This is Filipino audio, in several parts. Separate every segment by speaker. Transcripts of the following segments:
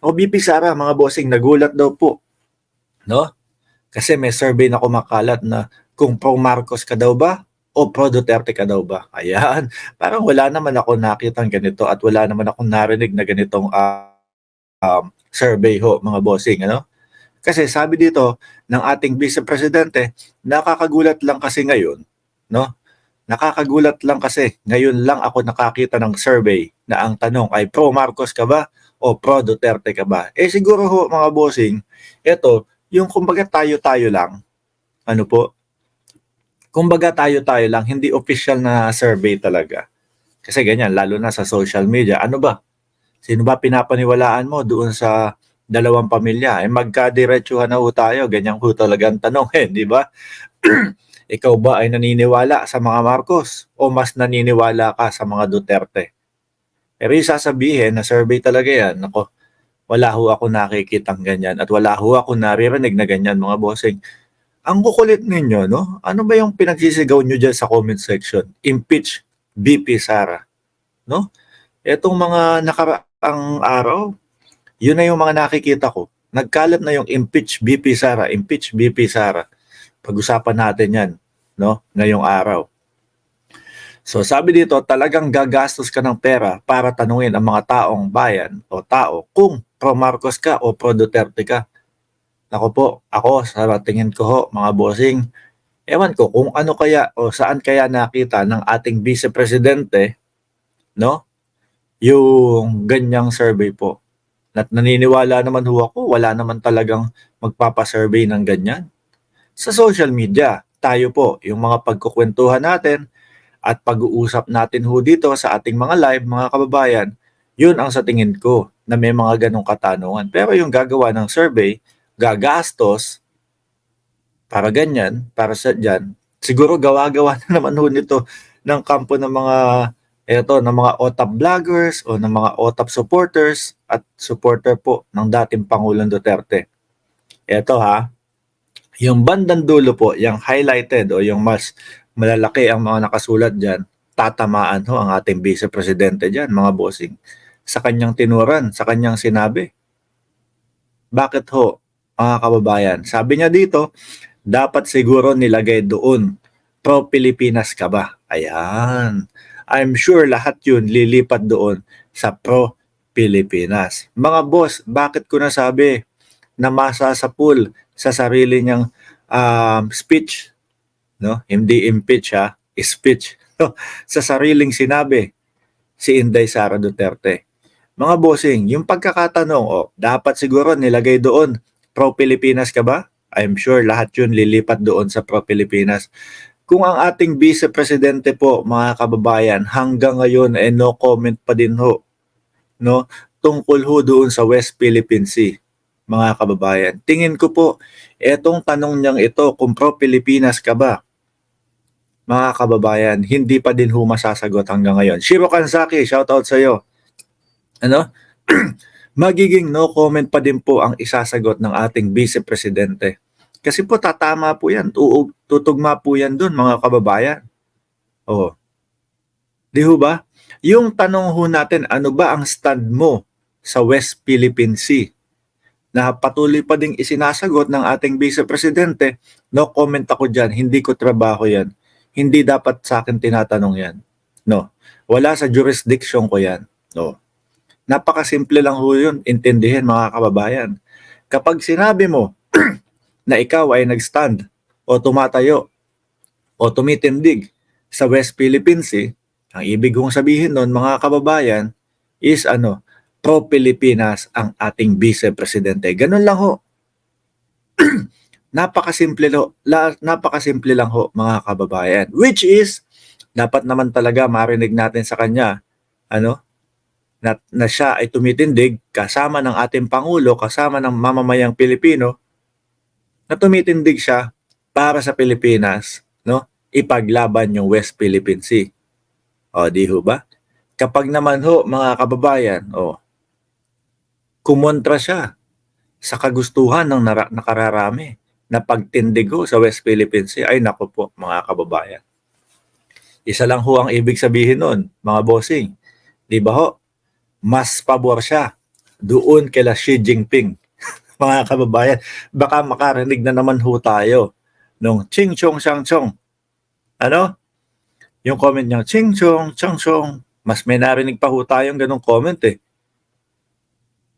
Speaker 1: O VP Sara, mga bossing, nagulat daw po, no? Kasi may survey na kumakalat na kung pro Marcos ka daw ba o pro Duterte ka daw ba? Ayan, parang wala naman ako nakitang ganito at wala naman akong narinig na ganitong survey ho, mga bossing, ano? Kasi sabi dito ng ating Vice Presidente, nakakagulat lang kasi ngayon, no? Nakakagulat lang kasi ngayon lang ako nakakita ng survey na ang tanong ay pro Marcos ka ba o pro Duterte ka ba? Eh siguro ho, mga bossing, ito, yung kumbaga tayo-tayo lang, ano po, kumbaga tayo-tayo lang, hindi official na survey talaga. Kasi ganyan, lalo na sa social media, ano ba? Sino ba pinapaniwalaan mo doon sa dalawang pamilya? Eh magkadiretsuhan na ho tayo, ganyan ho talagang tanong eh, di ba? Ikaw ba ay naniniwala sa mga Marcos o mas naniniwala ka sa mga Duterte? Pero yung sasabihin na survey talaga yan, ako, wala ho ako nakikitang ganyan at wala ho ako naririnig na ganyan, mga bossing. Ang kukulit ninyo, no? Ano ba yung pinagsisigaw nyo dyan sa comment section? Impeach VP Sara, no? Etong mga nakaraang araw, yun na yung mga nakikita ko. Nagkalat na yung impeach VP Sara, impeach VP Sara. Pag-usapan natin yan, no? Ngayong araw. So sabi dito, talagang gagastos ka ng pera para tanungin ang mga taong bayan o tao kung pro Marcos ka o pro Duterte ka. Ako po, ako sa tingin ko ho, mga bossing, ewan ko kung ano kaya o saan kaya nakita ng ating Vice Presidente, no? Yung ganyang survey po. At naniniwala naman ho ako, wala naman talagang magpapasurvey ng ganyan. Sa social media, tayo po, yung mga pagkukwentuhan natin at pag-uusap natin ho dito sa ating mga live, mga kababayan, yun ang sa tingin ko na may mga ganong katanungan. Pero yung gagawa ng survey, gagastos, para ganyan, para sa dyan, siguro gawa-gawa na naman ho nito ng kampo ng mga ng mga OTAP vloggers o ng mga OTAP supporters at supporter po ng dating Pangulong Duterte. Eto ha, yung bandang dulo po, yung highlighted o yung mas malalaki ang mga nakasulat dyan, tatamaan ho ang ating Vice Presidente dyan, mga bossing. Sa kanyang tinuran, sa kanyang sinabi. Bakit ho, mga kababayan? Sabi niya dito, dapat siguro nilagay doon, pro-Pilipinas ka ba? Ayan. I'm sure lahat yun lilipat doon sa pro-Pilipinas. Mga boss, bakit ko nasabi na masasapul sa sarili niyang speech, no? Hindi impeach ha, speech. No? Sa sariling sinabi si Inday Sara Duterte. Mga bossing, yung pagkakatanong, dapat siguro nilagay doon, pro-Pilipinas ka ba? I'm sure lahat yun lilipat doon sa pro-Pilipinas. Kung ang ating Vice Presidente po, mga kababayan, hanggang ngayon no comment pa din ho, no? Tungkol ho doon sa West Philippine Sea, mga kababayan. Tingin ko po, etong tanong niyang ito, kung pro-Pilipinas ka ba, mga kababayan, hindi pa din ho masasagot hanggang ngayon. Shiro Kansaki, shoutout sa iyo. Ano? Magiging no comment pa din po ang isasagot ng ating Vice Presidente. Kasi po tatama po yan, tutugma po yan dun, mga kababayan. Oh. Di ho ba? Yung tanong ho natin, ano ba ang stand mo sa West Philippine Sea? Na patuloy pa ding isinasagot ng ating Vice Presidente, no comment ako dyan, hindi ko trabaho yan. Hindi dapat sa akin tinatanong yan. No. Wala sa jurisdiction ko yan. No. Napakasimple lang ho yun, intindihin, mga kababayan. Kapag sinabi mo na ikaw ay nag-stand o tumatayo o tumitindig sa West Philippine Sea, ang ibig kong sabihin nun, mga kababayan, is pro-Pilipinas ang ating Vice Presidente. Ganun lang ho. Napakasimple lang ho, mga kababayan. Which is, dapat naman talaga marinig natin sa kanya, na siya ay tumitindig kasama ng ating Pangulo, kasama ng mamamayang Pilipino, na tumitindig siya para sa Pilipinas, no? Ipaglaban yung West Philippine Sea. O, di ho ba? Kapag naman ho, mga kababayan, kumontra siya sa kagustuhan ng nakararami na pagtindig ho sa West Philippine Sea, ay naku po, mga kababayan. Isa lang ho ang ibig sabihin nun, mga bossing. Di ba ho? Mas pabor siya doon kila Xi Jinping. Mga kababayan, baka makarinig na naman ho tayo nung Ching Chong Shang Chong. Ano? Yung comment niya, Ching Chong Chang Chong. Mas may narinig pa ho tayong ganong comment eh.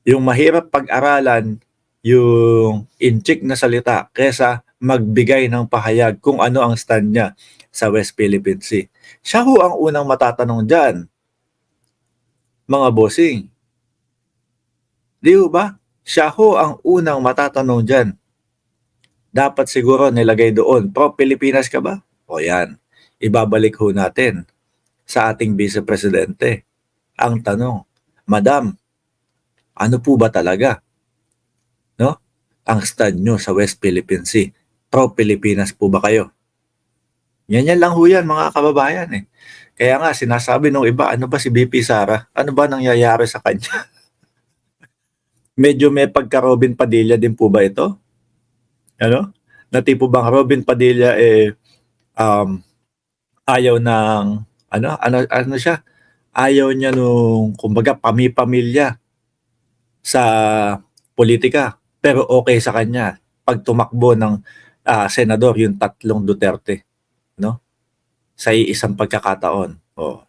Speaker 1: Yung mahirap pag-aralan yung inchik na salita kesa magbigay ng pahayag kung ano ang stand niya sa West Philippine Sea. Siya ho ang unang matatanong dyan, mga bossing. Di ho ba? Siya ho ang unang matatanong dyan. Dapat siguro nilagay doon, pro-Pilipinas ka ba? O yan, ibabalik ho natin sa ating Vice Presidente. Ang tanong, Madam, ano po ba talaga? No? Ang stand nyo sa West Philippine Sea. Pro-Pilipinas po ba kayo? Yan lang ho yan, mga kababayan eh. Kaya nga, sinasabi nung iba, ano ba si BP Sara? Ano ba nangyayari sa kanya? Medyo may pagka-Robin Padilla din po ba ito? Ano? Na tipo bang Robin Padilla ayaw ng ano siya? Ayaw niya nung kumbaga pamilya sa politika pero okay sa kanya pag tumakbo ng senador yung tatlong Duterte, no? Sa isang pagkakataon. Oh.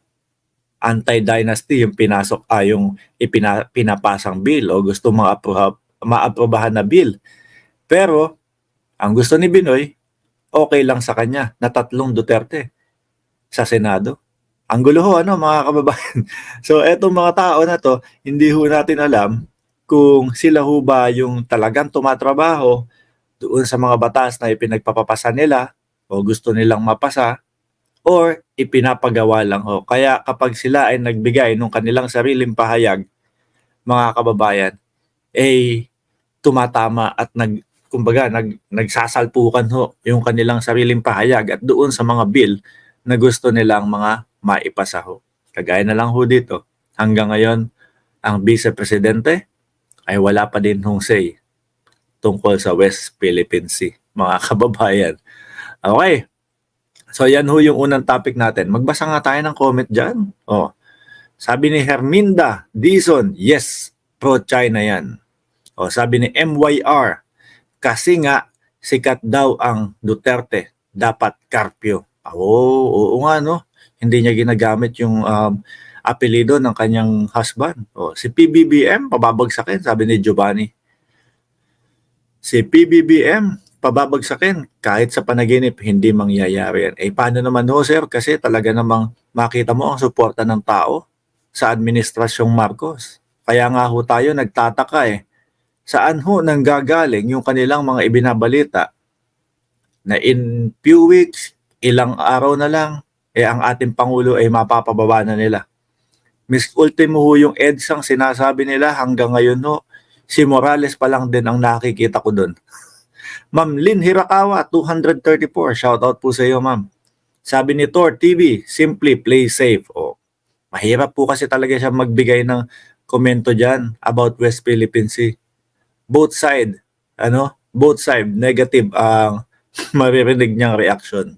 Speaker 1: Anti-dynasty yung pinasok yung pinapasang bill o gusto maaprobahan na bill. Pero ang gusto ni Binoy, okay lang sa kanya na tatlong Duterte sa Senado. Ang gulo ho, mga kababayan. So, etong mga tao na to, hindi ho natin alam kung sila ho ba yung talagang tumatrabaho doon sa mga batas na ipinagpapapasa nila o gusto nilang mapasa or ipinapagawa lang ho. Kaya kapag sila ay nagbigay ng kanilang sariling pahayag, mga kababayan, tumatama at nagsasalpukan ho yung kanilang sariling pahayag at doon sa mga bill na gusto nilang mga maipasa ho. Kagaya na lang ho dito, hanggang ngayon, ang Vice Presidente ay wala pa din hong say tungkol sa West Philippine Sea, mga kababayan. Okay, so yan ho yung unang topic natin. Magbasa nga tayo ng comment dyan. Sabi ni Herminda Dizon, yes, pro-China yan. Sabi ni MYR, kasi nga sikat daw ang Duterte, dapat curfew. Oo nga no. Hindi niya ginagamit yung apelido ng kanyang husband. Si PBBM, pababagsakin, sabi ni Giovanni. Si PBBM, pababagsakin, kahit sa panaginip, hindi mangyayari yan. Paano naman ho, sir? Kasi talaga namang makita mo ang suporta ng tao sa administrasyong Marcos. Kaya nga ho tayo nagtataka saan ho nanggagaling yung kanilang mga ibinabalita na in few weeks, ilang araw na lang, ang ating Pangulo ay mapapababa na nila. Miss Ultimo ho yung EDSAng sinasabi nila hanggang ngayon ho, si Morales pa lang din ang nakikita ko doon. Ma'am Lynn Hirakawa, 234, shout out po sa iyo ma'am. Sabi ni Tor TV, simply play safe. Mahirap po kasi talaga siya magbigay ng komento dyan about West Philippine Sea. Both side, both side negative ang maririnig niyang reaction.